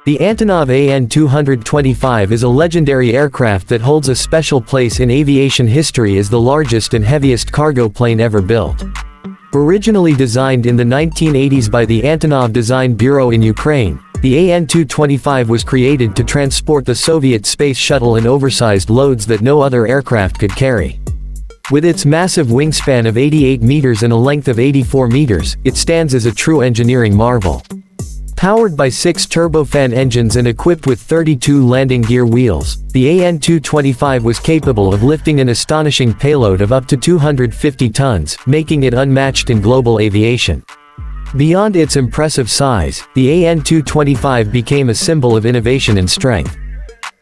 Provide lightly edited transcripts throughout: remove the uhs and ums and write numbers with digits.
The Antonov AN-225 is a legendary aircraft that holds a special place in aviation history as the largest and heaviest cargo plane ever built. Originally designed in the 1980s by the Antonov Design Bureau in Ukraine, the AN-225 was created to transport the Soviet space shuttle and oversized loads that no other aircraft could carry. With its massive wingspan of 88 meters and a length of 84 meters, it stands as a true engineering marvel. Powered by 6 turbofan engines and equipped with 32 landing gear wheels, the AN-225 was capable of lifting an astonishing payload of up to 250 tons, making it unmatched in global aviation. Beyond its impressive size, the AN-225 became a symbol of innovation and strength.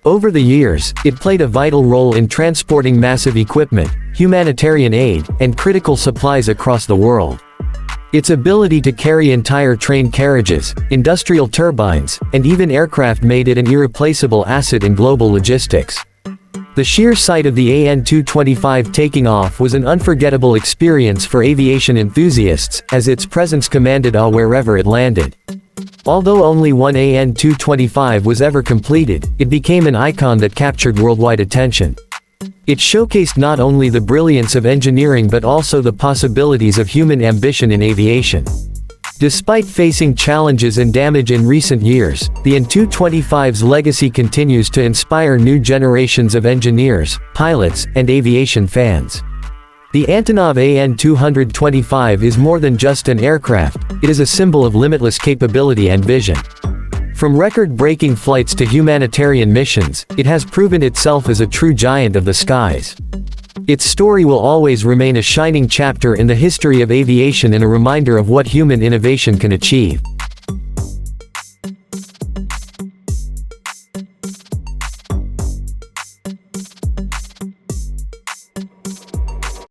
Over the years, it played a vital role in transporting massive equipment, humanitarian aid, and critical supplies across the world. Its ability to carry entire train carriages, industrial turbines, and even aircraft made it an irreplaceable asset in global logistics. The sheer sight of the AN-225 taking off was an unforgettable experience for aviation enthusiasts, as its presence commanded awe wherever it landed. Although only one AN-225 was ever completed, it became an icon that captured worldwide attention. It showcased not only the brilliance of engineering but also the possibilities of human ambition in aviation. Despite facing challenges and damage in recent years, the AN-225's legacy continues to inspire new generations of engineers, pilots, and aviation fans. The Antonov AN-225 is more than just an aircraft, it is a symbol of limitless capability and vision. From record-breaking flights to humanitarian missions, it has proven itself as a true giant of the skies. Its story will always remain a shining chapter in the history of aviation and a reminder of what human innovation can achieve.